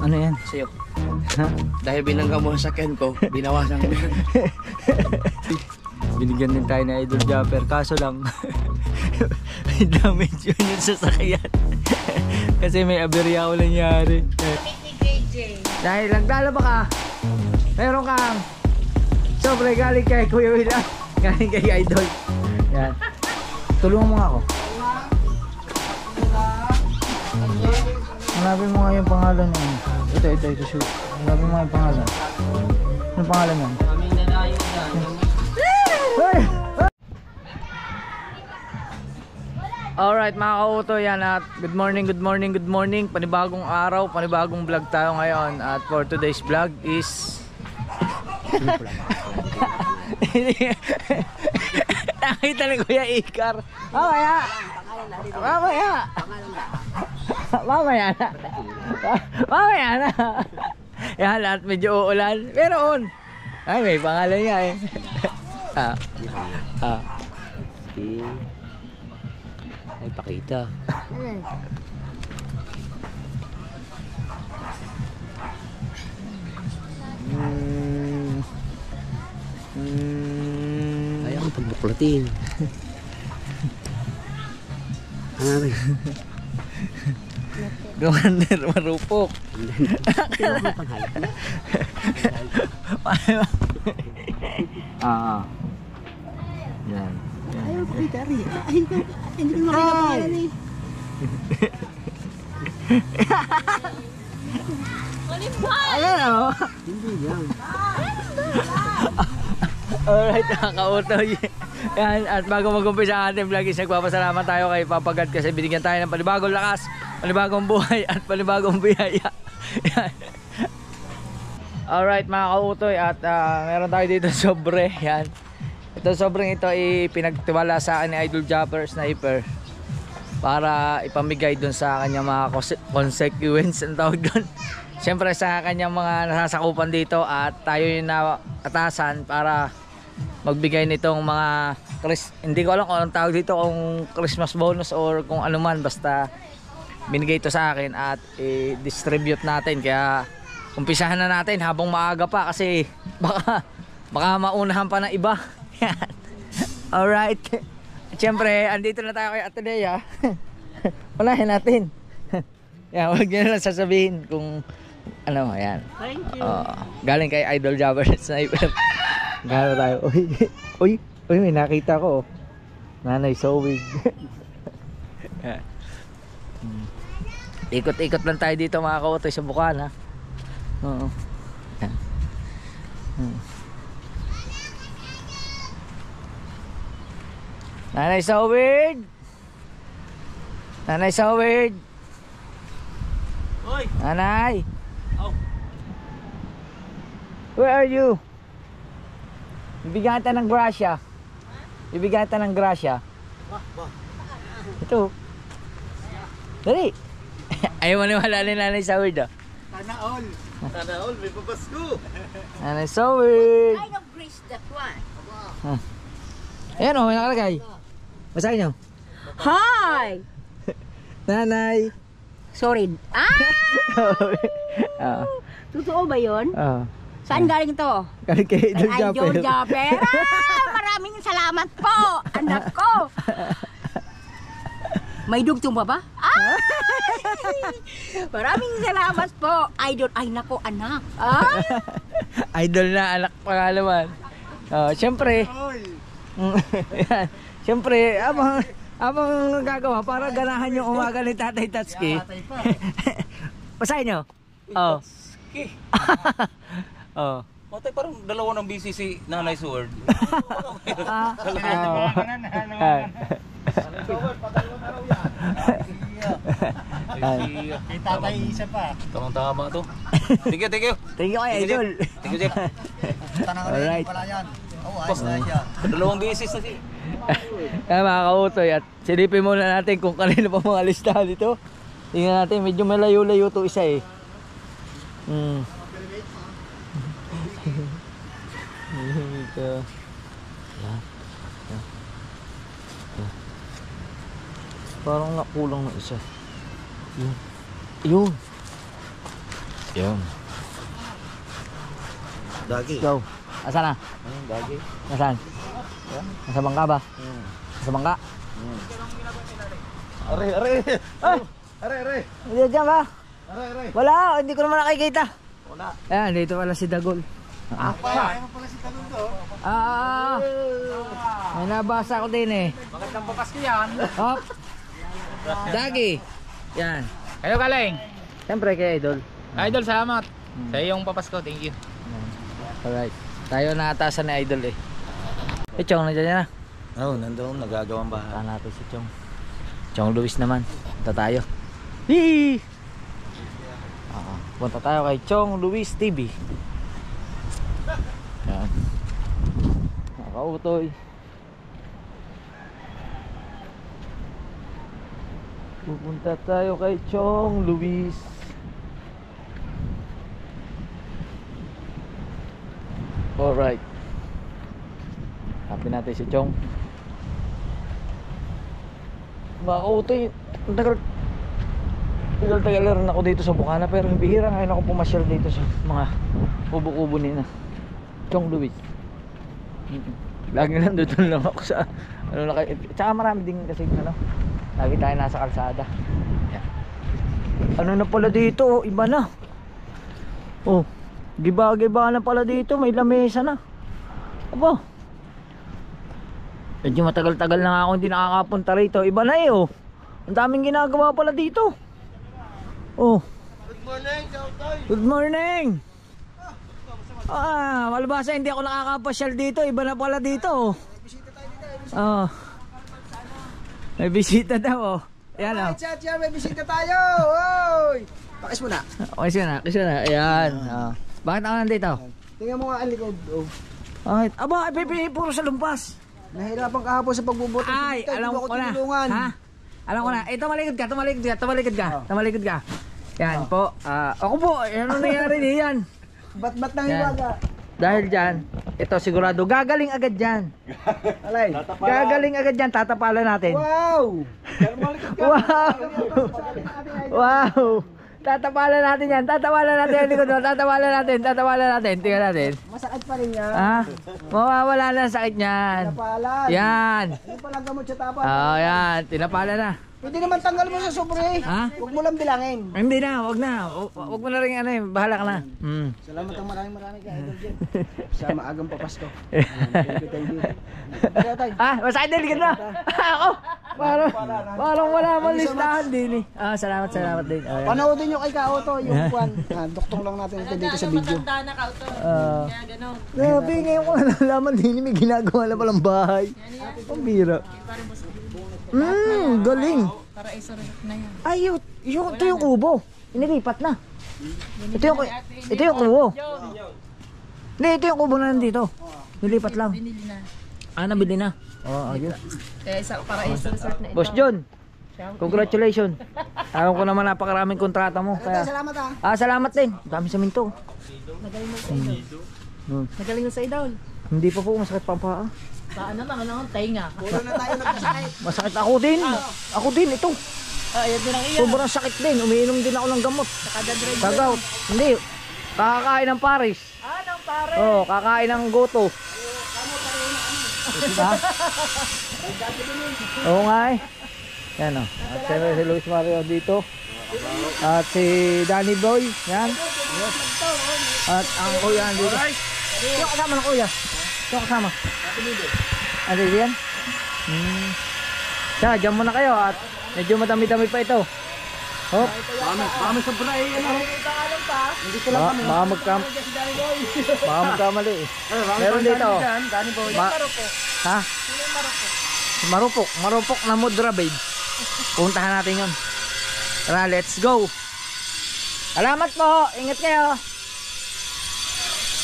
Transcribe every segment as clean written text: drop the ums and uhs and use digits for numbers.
Ano yan? Sa'yo. Ha? Dahil binangga mo sa sakyan ko, binawasan ko. Binigyan din tayo na Idol Japper. Kaso lang, may damage yun yung sasakyan. Kasi may aberya ko nangyari. Dahil naglalaba ka, meron kang sobre galing kay Kuya Willa, galing kay Idol. Yan. Tulungan mo nga ako. Hanapin mo nga yung pangalan niya. Ito, shoot. Hanapin mo nga yung pangalan. Anong pangalan yan? Alright mga kauto, yan at good morning. Panibagong araw, panibagong vlog tayo ngayon. At for today's vlog is nakita ni Kuya Ikar. Mamaya na. Yan at medyo uulan. Pero on. Ay may pangalan niya eh. Ay pakita. Kaya kong pagbuklatin. Ano rin? Commander marupok. Yan. Ayaw ko itari. Hindi ko makakapalan eh. Ayan o. Hindi yan. Alright mga kauto. Yan, at bago mag-umpisa ang ating vlog is nagpapasalamat tayo kay Papa God kasi binigyan tayo ng panibagong lakas, panibagong buhay at panibagong biyaya. Yan. Alright mga kautoy at meron tayo dito sobre. Yan. Ito sobrang ito ay pinagtiwala sa akin ni Idol Japper Sniper para ipamigay dun sa kanyang mga consequence ang tawag dun. Siyempre sa kanyang mga nasasakupan dito at tayo yung naatasan para magbigay nitong mga hindi ko alam kung anong tawag dito, kung Christmas bonus or kung ano man, basta binigay ito sa akin at i-distribute natin. Kaya umpisahan na natin habang maaga pa kasi baka maunahan pa ng iba. Alright. Siyempre andito na tayo kay Atenea. Unahin natin. Yan, huwag nyo na lang sasabihin kung ano. Ayan. Thank you. Galing kay Idol Japper Sniper. Gano'n tayo. Uy, may nakita ko. Nanay Sowig. Ikot-ikot lang tayo dito mga kautoy sa Bukana. Oo. Nanay Sowig! Nanay Sowig! Hoy! Nanay! Oh. Where are you? Bibigyan kita ng grasya. Bibigyan kita ng grasya. Ito. Dali. Ayaw maniwala ni Nanay Sowig ah. Sana all, may papasko. Nanay Sowig! Kind of grace that one. Ayan o, may nakalagay. Basahin nyo. Hi! Nanay. Sorry. Totoo ba yun? Saan galing to? Galing kay Idol Idol Japper. Japper. Maraming salamat po, anak ko. May dugtong ba ba? Maraming salamat po, Idol. Ay nako, anak. Idol na anak pa naman. Siyempre. Siyempre, abang gagawa para ganahan yung umaga ni Tatay Tatsuki. Basahin nyo. Matay parang dalawa ng busy si Nanay Sword. Kay tatay isa pa. Tamang-tama to. Thank you. Thank you kay Idol. Thank you, Jeff. Alright. Wala yan. Oo, ayos na siya. Dalawang beses na siya. Kaya mga kautoy, at silipin muna natin kung kanino pa mga listahan dito. Tingnan natin, medyo malayo-layo to isa eh. Parang nakulang na isa. Yun. Yun. Dagi. Go. Asan na? Dagi. Nasaan? Nasa bangka ba? Nasa bangka? Are. Ay! Are. Hindi dyan ba? Are. Wala, hindi ko naman nakikita. Wala. Ayan, dito pala si Dagol. Ayaw pala si Talon to. May nabasa ko din eh. Bakit nang papasko yan? Hop! Dagi! Yan. Kayo galing. Siyempre kay Idol. Idol, salamat. Sa iyong papasko, thank you. Alright. Tayo naatasan ni Idol eh. Chong, nandiyan na. Oo, nandoon, nagagawang bahay. Punta natin si Chong. Chong Luis naman. Punta tayo. Hii! Punta tayo kay Chong Luis TV. Yan. Nakautoy. Pupunta tayo kay Chong Luis. Alright. Happy natin si Chong. Makautoy. Tagal rin ako dito sa Bukana, pero bihira ngayon ako pumasyal dito sa mga kubo-kubo nina Chong Luis. Lagi nandun lang ako sa ano na kayo. Tsaka marami din kasi ano, lagi tayo nasa kalsada. Yan. Ano na pala dito, iba na. Oh, giba-giba na pala dito, may lamesa na. Aba, medyo matagal-tagal na nga ako hindi nakakapunta rito. Iba na eh oh. Ang daming ginagawa pala dito. Oh. Good morning, Kautoy. Good morning. Malabasa hindi ako nakakapasyal dito. Iba na pala dito. Bisita tayo dito. Oh. May bisita daw oh. Ayan oh. Chacha, may bisita tayo. Oy! Pakis mo na. Kasi na. Ayan. Oh. Bakit ako nandito? Tingnan mo nga ang likod. Oh. Bakit? Aba, puro sa lumpas. Nahirapan kahapon sa pagbubuto. Ay, alam ko na. Ha? Alam ko na. Tumalikod ka. Yan po. Ako po, ano nangyari diyan? Ba't nang iwaga? Dahil dyan, ito sigurado gagaling agad dyan. Alay. Gagaling agad dyan, tatapalan natin. Wow! Wow! Tatapalan natin yan, tatapalan natin yung likod mo, tatapalan natin, tingnan natin. Masakit pa rin yan. Mawawala na ang sakit niyan. Tinapalan. Yan. Ano pala gamot sa tapa? Yan, tinapalan na. Pwede naman tanggal mo sa sobre. Ha? Huwag mo lang bilangin. Hindi na, wag na. Wag mo na rin ano eh, bahala ka na. Salamat ang maraming kay Idol Jen. Sa maagang papasko. Thank you. Masakit na likod na. Ako. Parang wala mang listahan din eh. Salamat din. Panoodin nyo kay Kauto yung kwan. Doktong lang natin ito dito sa video. Maganda na Kauto. Kaya gano'n. Grabe, ngayon ko nalalaman din may ginagawa na palang bahay. Ang bira. Galing. Para isarap na yan. Ay, ito yung kubo. Inilipat na. Ito yung kubo. Hindi, ito yung kubo na nandito. Nilipat lang. Binili na. Nabili na. Ayun. Kaya para isarap na ito. Boss John, congratulations. Alam ko naman napakaraming kontrata mo. Kaya, Salamat salamat din. Dami sa minto. Magaling mo sa idol. Magaling mo sa idol. Hindi pa po, masakit pa ang paa. Saan naman? Ano? Tainga. Puro na tayo nagkasakit. Masakit ako din. Ako din, ito. Ayan din ang iya. Sobrang sakit din. Umiinom din ako ng gamot. Nakadadrive. Kagaw. Hindi. Kakakain ng Paris. Nang pare. Kakain ng goto. Ha? Oo nga eh. Yan o. At siyempre si Luis Mario dito. At si Danny Boy. Yan. At ang kuya dito. Yung kasama ng kuya. Yung kasama. Ano yan? Diyan muna kayo at medyo madami-dami pa ito. Hop. Baka sa bra eh, ano? Baka magkamali eh. Meron dito. Danny Boy. Ha? Marupok na Mudra babes. Puntahan natin yun. Tara, let's go. Salamat po. Ingat kayo.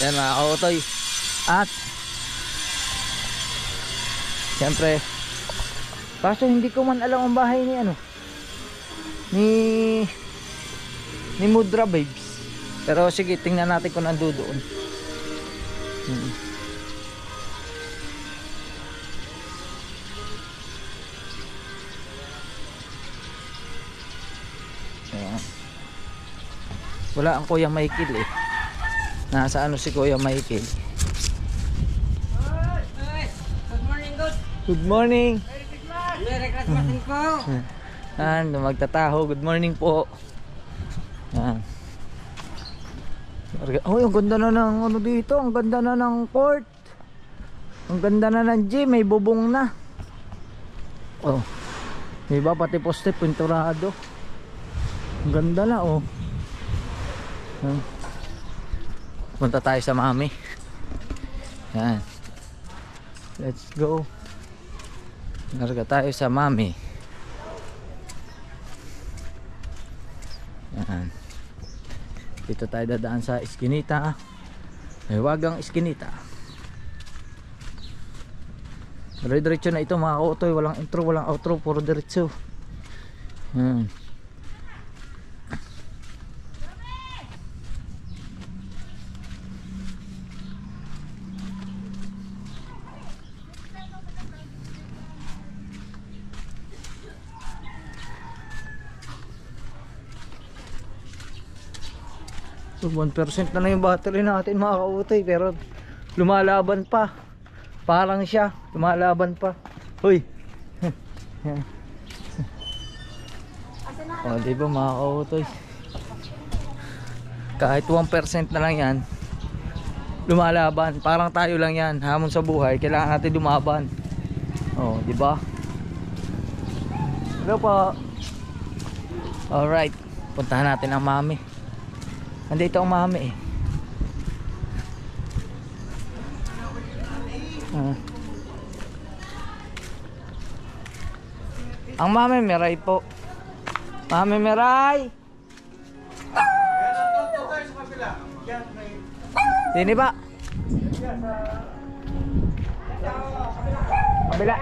Yan mga kautoy. At siyempre, kaso hindi ko man alam ang bahay ni ano ni Mudra babes. Pero sige, tingnan natin kung nando doon. Wala ang Kuya Michael eh. Nasa ano si Kuya Michael? Good morning, good. Good morning. Merry Christmas din po. Magtataho. Good morning po. Yan. Oh, ang ganda na ng ano dito. Ang ganda na ng court. Ang ganda na ng gym. May bubong na. Oh. Diba pati poste pinturado. Ang ganda na oh. Punta tayo sa mami. Yan. Let's go. Narga tayo sa mami. Yan. Dito tayo dadaan sa Eskinita. May wagang Eskinita. Diretso na ito mga kautoy. Walang intro, walang outro. Puro diretso. Yan. So 1% na yung battery natin mga kautoy, pero lumalaban pa. Parang siya, lumalaban pa. Hoy. O diba mga kautoy, kahit 1% na lang yan, lumalaban. Parang tayo lang yan, hamon sa buhay, kailangan natin lumaban. O diba? Hello po. Alright, puntahan natin ang mami. Nandito ang mami eh. Ang mami Miray po. Mami Miray. Dini ba? Kabila.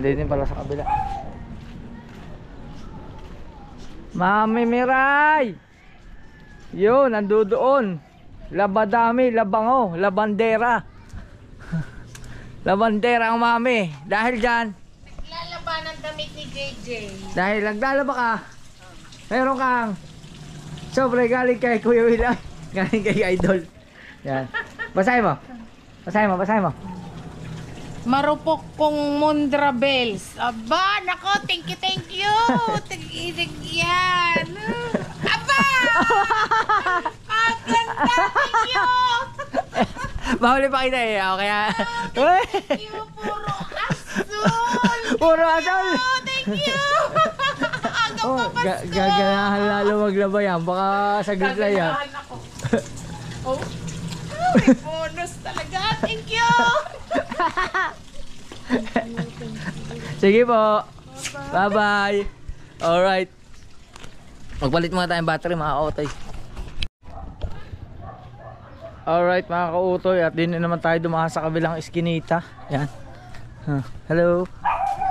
Dini pala sa kabila. Mami Miray. Yun, nando doon. Labadami, labango, labandera. Labandera ang mami. Dahil dyan, Naglalaba ng damit ni JJ. dahil naglalaba ka, meron kang sobre galing kay Kuya Will. Galing kay Idol. Yan. Basahin mo. Basahin mo, basahin mo. Marupok kong Mondra Bells. Aba, nako, thank you. Thank you, yan. Aba! Ang ganda, thank you. Mahuli pa kita eh. Ako kaya... Thank you, puro asul. Puro asal! Oh, thank you. Hanggang Oh, papasko. gaganahan lalo maglaba yan. Baka saglit lang yan. Gaganahan ako. Oh, may bonus talaga. Thank you. Sige po. Bye-bye. Alright. Magpalit muna tayong battery mga kautoy. Alright mga kautoy. At din naman tayo dumaan sa kabilang Eskinita. Yan. Hello.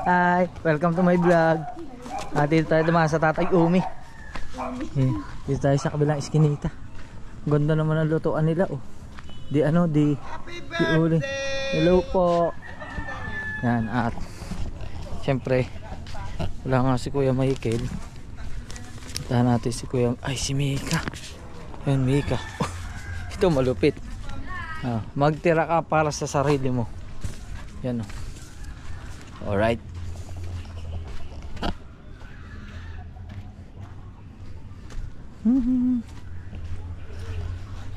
Hi. Welcome to my vlog. At dito tayo dumaan sa Tatay Umi. Dito tayo sa kabilang Eskinita. Ganda naman ang lutuan nila oh. Di uli. Hello po. Yan at syempre wala nga si Kuya Michael. Puntahan natin si Kuya, ay si Mika. Yan Mika. Ito malupit. Magtira ka para sa sarili mo. Yan oh. Alright.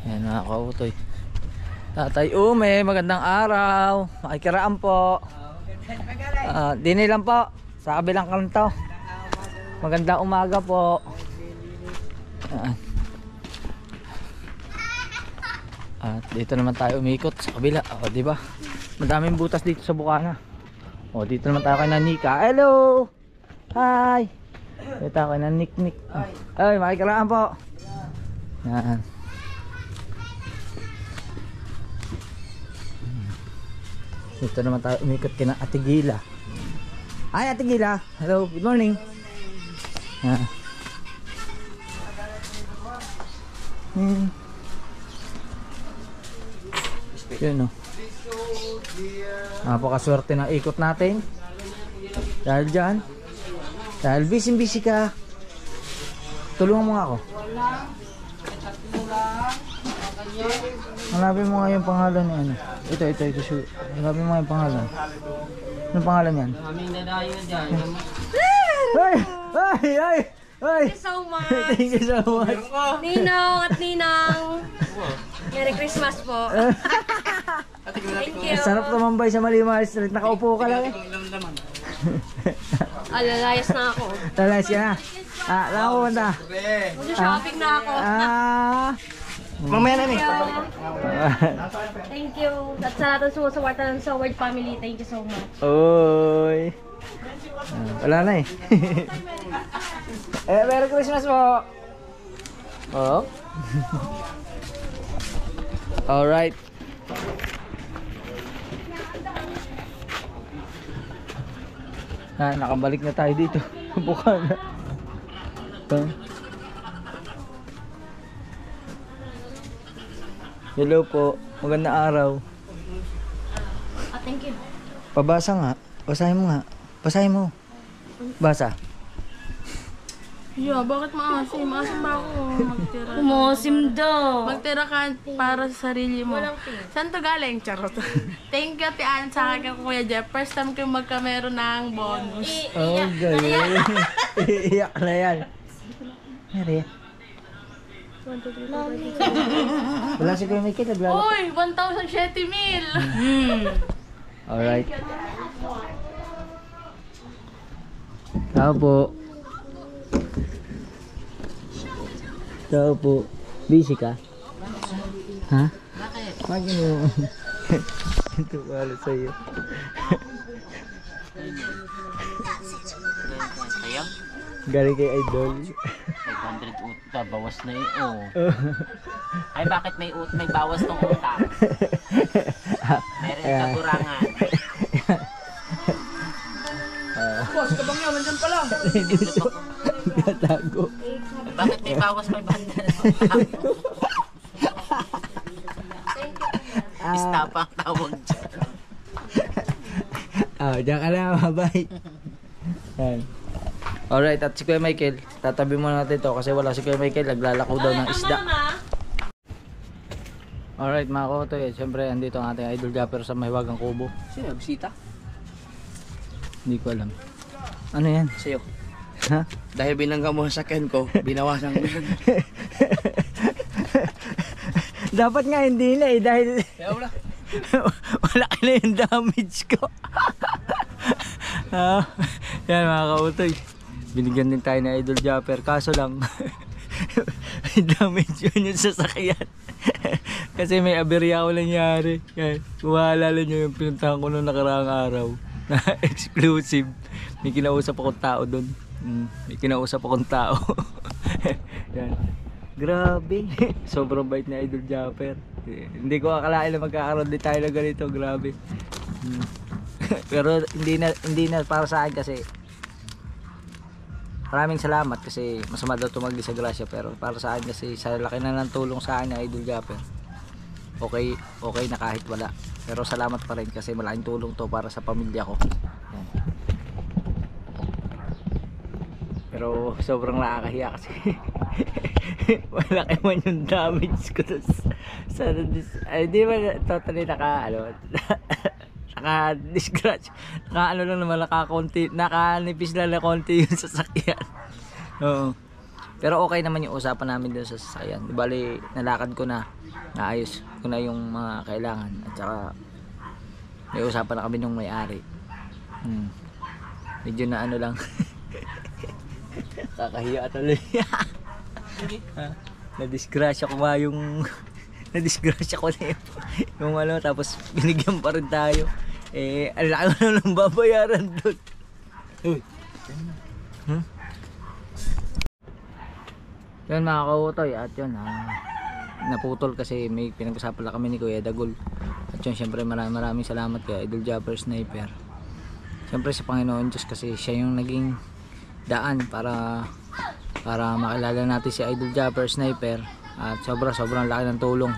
Yan mga kautoy. Tatay Ume, magandang araw. Makikiraan po. Dini lang po sa kabilang kanto. Magandang umaga po. At dito naman tayo umikot sa kabila. O di ba? Madaming butas dito sa Bukana. O dito naman tayo kay Nanika. Hello. Hi. Dito tayo kay Nanik. Ay, makikiraan po. Yan. Dito naman tayo umikot kina Ate Gila. Hi Ate Gila. Hello, good morning. Yun o. Napakaswerte na ikot natin. Dahil dyan. Dahil busy ka. Tulungan mo nga ako. Hanapin mo nga yung pangalan ni ano. Ito. Sure. Hanapin mo nga yung pangalan. Anong pangalan yan? Aming dadayo dyan. Ay! Ay! Thank you so much. Thank you so much. Ninong at Ninang. Merry Christmas po. Thank you. Sarap tumambay sa Malimar Street. Nakaupo ka lang eh. Lalayas na ako. Talas ka na. Nakakuha na. Mag-shopping na ako. Mamaya na Thank you. At sa lahat ng sumusuporta ng Soward family, thank you so much. Oy. Wala na eh. Merry Christmas po. Oh. Alright. Nakabalik na tayo dito. Buka na. Hello po. Magandang araw. Thank you. Pabasa nga. Basahin mo nga. Basahin mo. Basa. Yeah, bakit maasim? Maasim ba ako magtira? Umosim daw. Magtira ka para sa sarili mo. Saan to galing? Charot. Thank you, Tian, sa akin, Kuya Jeff. First time ko magkameron ng bonus. Oh, galing. Iiyak na yan. Mary. Wala si Kuya Mickey, naglalaro. Uy, 1,007,000. Alright. Tao po. Tao po. Busy ka? Ha? Bakit? Mo. Ito pala sa'yo. Kaya? Galing kay Idol. 500 uta, bawas na yun. Ay, bakit may bawas tong uta? Meron kakurangan. Boss, kabang yun, nandyan pa lang. Natago. Bakit may bawas 500? Istapa ang tawag dyan. Diyan ka lang, bye. Yan. Alright, at si Kuya Michael, tatabi muna natin to kasi wala si Kuya Michael, naglalakaw daw ng isda. Alright mga kotoy, siyempre andito ang ating idol Japper sa Mahiwagang Kubo. Sino, bisita? Hindi ko alam. Ano yan? Sa'yo. Ha? Dahil binangga mo sa sakyan ko, binawasan ko yan. Dapat nga hindi na eh dahil Kaya wala. wala ka na yung damage ko. Yan mga kautoy, binigyan din tayo ng idol Japper kaso lang may damage yun yung sasakyan. Kasi may aberya ko nangyari. Yan, kung maalala nyo yung pinuntahan ko noong nakaraang araw na exclusive, may kinausap akong tao doon. May kinausap akong tao. Yan. Grabe. Sobrang bait na idol Japper. Hindi ko akalain na magkakaroon din tayo na ganito. Grabe. Pero hindi na para sa akin kasi maraming salamat kasi masama daw tumagli sa grasya, pero para sa akin kasi sa laki na ng tulong sa akin na idol Japper, okay na kahit wala, pero salamat pa rin kasi malaking tulong to para sa pamilya ko. Yan. Pero sobrang nakakahiya kasi malaki man yung damage ko ay di ba totally naka-discratch, lang naman, nakanipis lang na konti yung sasakyan. Oo. Pero okay naman yung usapan namin doon sa sasakyan. Di bali, nalakad ko na, naayos ko na yung mga kailangan, at saka may usapan na kami nung may-ari. Medyo na ano lang. Kakahiya tuloy. Na-disgrasya ko nga yung na-disgrasya ko na yung ano, tapos binigyan pa rin tayo. Ang laki ko na lang babayaran doon. Yan mga kautoy, at yun naputol kasi may pinag-usapan lang kami ni Kuya Dagol. At yun, syempre maraming salamat kay Idol Japper Sniper. Syempre sa Panginoon Diyos kasi siya yung naging daan para makilala natin si Idol Japper Sniper. At sobrang laki ng tulong.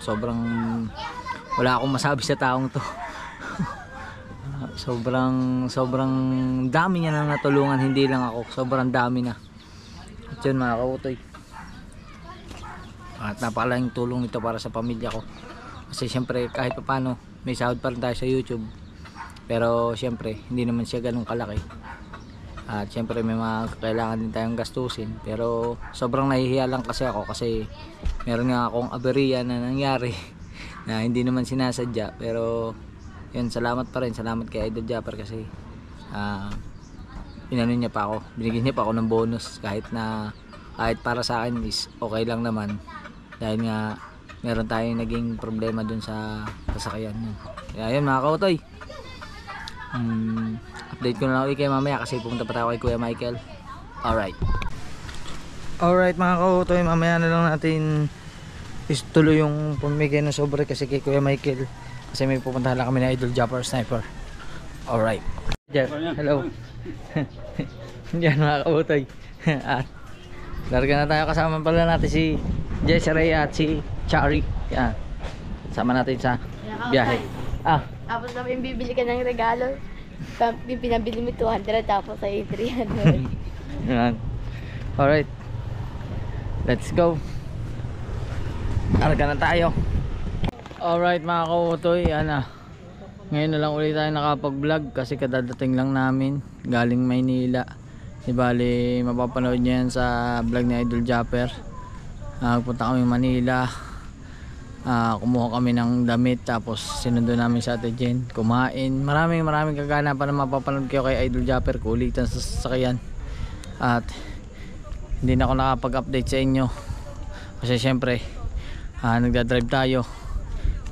Wala akong masabi sa taong to. sobrang dami niya nang natulungan, hindi lang ako, sobrang dami na. At yun mga kautoy, At napakalaking tulong nito para sa pamilya ko. Kasi syempre kahit paano may sahod pa rin tayo sa YouTube. Pero syempre hindi naman siya ganun kalaki. At syempre may mga kailangan din tayong gastusin. Pero sobrang nahihiya lang kasi ako kasi meron nga akong aberya na nangyari na hindi naman sinasadya. Pero yun, salamat pa rin. Salamat kay Idol Japper kasi inano niya pa ako. Binigyan niya pa ako ng bonus kahit para sa akin is okay lang naman. Dahil nga meron tayong naging problema dun sa sasakyan. Kaya yun mga kautoy. Update ko na lang ulit kayo mamaya kasi pumunta pa tayo kay Kuya Michael. Alright mga kautoy, mamaya na lang natin tuloy yung pumigay ng sobre kasi kay Kuya Michael kasi may pupuntahan lang kami na Idol Japper Sniper. Alright Jeff, hello. Yan mga kautoy. At larga na tayo, kasama pala natin si Jesseray at si Chari. Yan, sama natin sa biyahe. Tapos namin bibili ka ng regalo. Pinabili mo 200 tapos ay 300. Yan. Alright. Let's go. Larga na tayo. Alright mga kautoy, ngayon na lang ulit tayo nakapag-vlog kasi kadadating lang namin galing Maynila. Bali mapapanood nyo yan sa vlog ni Idol Japper. Punta kami Manila, kumuha kami ng damit tapos sinundo namin sa Ate Jen, kumain. Maraming kaganapan na mapapanood kayo kay Idol Japper, kulitan sa sasakyan. At hindi na ako nakapag-update sa inyo kasi syempre nagdadrive tayo,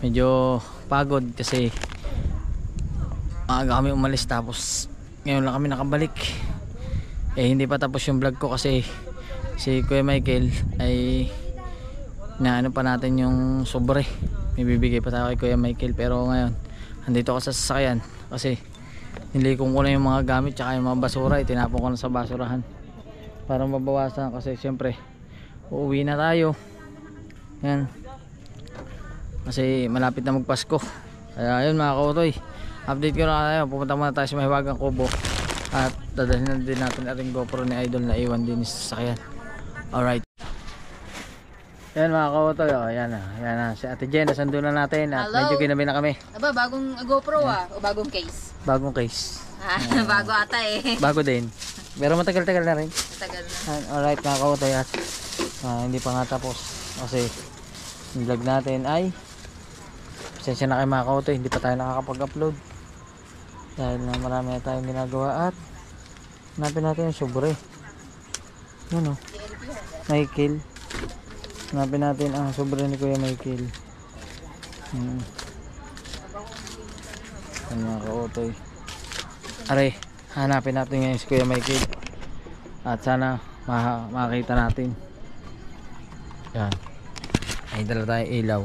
medyo pagod kasi maaga kami umalis tapos ngayon lang kami nakabalik. Hindi pa tapos yung vlog ko kasi si Kuya Michael ay naano pa natin yung sobre, may bibigay pa tayo kay Kuya Michael. Pero ngayon andito ako sa sasakyan kasi nilikong ko na yung mga gamit tsaka yung mga basura, itinapon ko na sa basurahan para mabawasan kasi syempre uuwi na tayo. Yan, kasi malapit na magpasko. Kaya yun mga kautoy, update ko na tayo. Pupunta muna tayo sa Mahiwagang Kubo at dadalhin na din natin ang GoPro ni Idol na iwan din sa sasakyan. Alright. Yan mga kautoy, yan na si Ate Jen, nasundo na natin at Hello. medyo ginabi na kami. Aba, bagong GoPro o bagong case? Bagong case. Bago ata eh. Bago din. Pero matagal-tagal na rin. Matagal na. Alright mga kautoy, at hindi pa nga tapos kasi yung vlog natin ay pasensya na kayo mga kautoy, hindi pa tayo nakakapag-upload dahil na marami na tayong ginagawa. At hanapin natin yung sobre. Yun o, Michael. Hanapin natin ang sobre ni Kuya Michael. Yan mga kautoy. Are, hanapin natin ngayon si Kuya Michael at sana makakita natin. Yan, ay dala tayo ilaw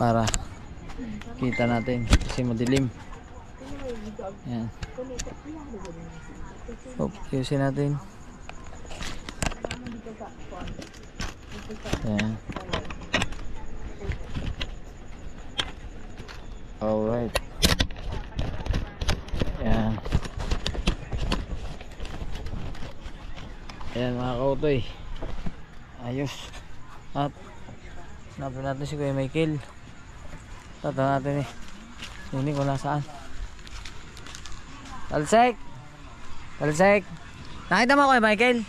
para kita natin kasi madilim. Yan, ayusin natin. Yan, alright. Yan, ayan mga kautoy, ayos. At hanapin natin si Kuya Michael. Tatanong natin hindi ko nasaan. Talsek, nakita mo Kuya Michael?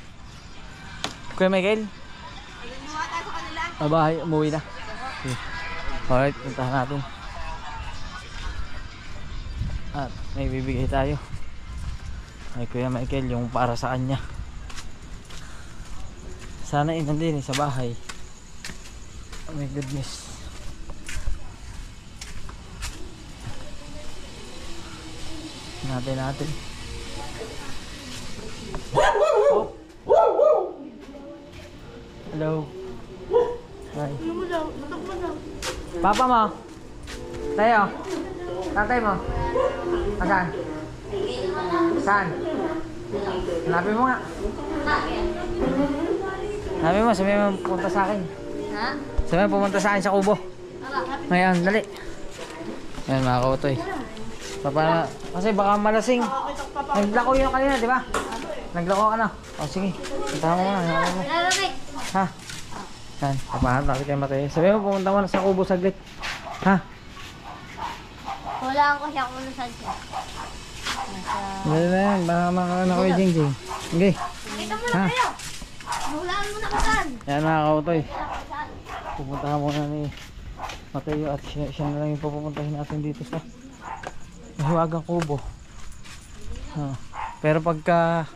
Kuya Michael? Bahay, umuwi na. Alright, puntahan natin. At may bibigay tayo kay Kuya Michael, yung para sa kanya. Sana inandin sa bahay. Oh my goodness. Natin. Oh. Hello. Hi. Papa mo? Tayo. Tatay mo? Saan? Saan? Hanapin mo nga. Hanapin mo, sabihin mo pumunta sa akin. Ha? Sabihin mo pumunta sa akin sa Kubo. Ngayon, dali. Ayan mga kautoy. Kasi baka malasing. Naglako yun kanina, di ba? Naglako ka na. O sige, puntahan mo muna. Ha? Yan, papahanap natin kay Mateo. Sabi mo, pumunta mo na sa kubo saglit. Ha? Wala ko siya kung saan siya. Dali na yan, baka makakaroon ako yung Jingjing. Okay. Nakita mo na Ha? kayo. Hulaan mo na ka saan. Yan mga kautoy. Pupuntahan muna ni Mateo at siya na lang yung pupuntahin natin dito sa Mahiwagang Kubo. Pero pagka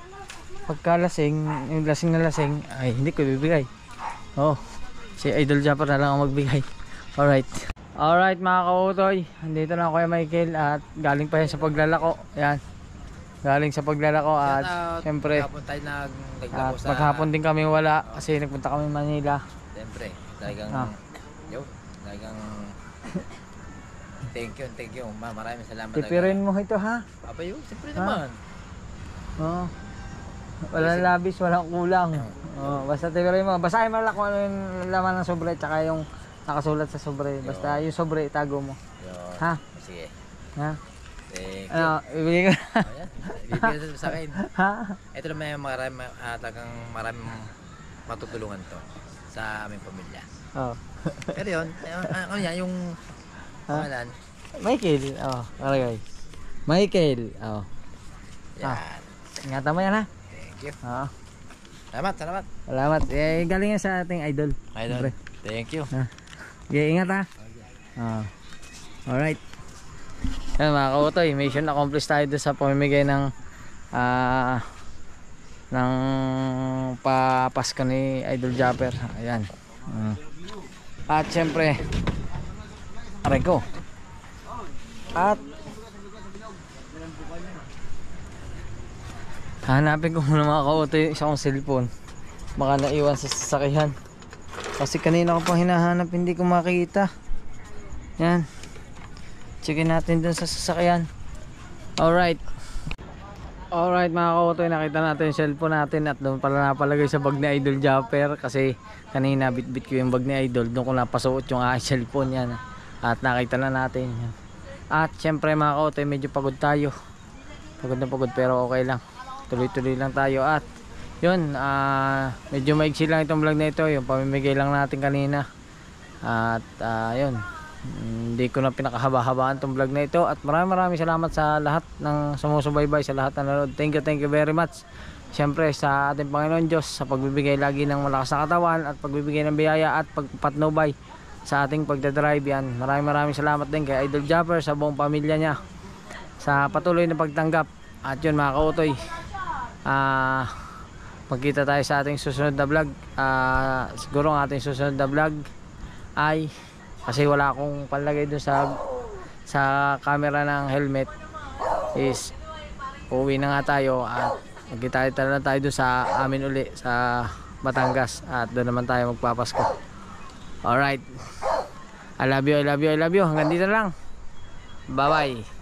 lasing, yung lasing na lasing, ay hindi ko ibibigay. Si Idol Japper na lang ang magbigay. Alright mga kautoy, andito na Kuya Michael at galing pa yan sa paglalako. Yan. Galing sa paglalako at syempre at maghapon din kami wala kasi nagpunta kami Manila. Siyempre, talagang talagang thank you. Maraming salamat. Tipirin mo ito ha. Abayo, siyempre naman. Walang labis, walang kulang. Basta tipirin mo. Basahin mo lang kung ano yung laman ng sobre tsaka yung nakasulat sa sobre. Basta yung sobre itago mo. Ha? Sige. Ha? Thank you. Ano, ibigay ko. Bibigyan sa akin. Ha? Ito naman talagang maraming matutulungan to sa aming pamilya. Pero yun, ano yan, yung pangalan. Michael. Karagay. Michael. Yan. Ingatan mo yan ha. Thank you. Salamat. Salamat. Galing yan sa ating idol. Idol. Thank you. Ingat ha. Alright. Yan mga kautoy, mission accomplished tayo doon sa pamimigay ng papasko ni Idol Japper. Ayan. At syempre aray ko. At hanapin ko muna mga kautoy yung isa kong cellphone. Baka naiwan sa sasakyan. Kasi kanina ko pang hinahanap, hindi ko makita. Yan. Checkin natin dun sa sasakyan. Alright mga kautoy, nakita natin yung cellphone natin at doon pala napalagay sa bag ni Idol Japper. Kasi kanina bit ko yung bag ni Idol, doon ko napasuot yung aking cellphone yan. At nakita na natin yan. At syempre mga kautoy, medyo pagod tayo. Pagod na pagod pero okay lang. Tuloy-tuloy lang tayo. At yun, medyo maigsi lang itong vlog na ito, yung pamimigay lang natin kanina. At yun, hindi ko na pinakahaba-habaan itong vlog na ito. At maraming salamat sa lahat ng sumusubaybay, sa lahat ng nanood. Thank you very much. Siyempre sa ating Panginoon Diyos, sa pagbibigay lagi ng malakas na katawan at pagbibigay ng biyaya at pagpatnubay sa ating pagdadrive yan. Maraming salamat din kay Idol Japper, sa buong pamilya niya, sa patuloy na pagtanggap. At yun mga kautoy, magkita tayo sa ating susunod na vlog. Siguro ang ating susunod na vlog ay, kasi wala akong panlagay dun sa camera ng helmet, is uuwi na nga tayo at magkita na tayo dun sa amin uli sa Batangas at doon naman tayo magpapasko. Alright, I love you. Hanggang dito lang. Bye bye.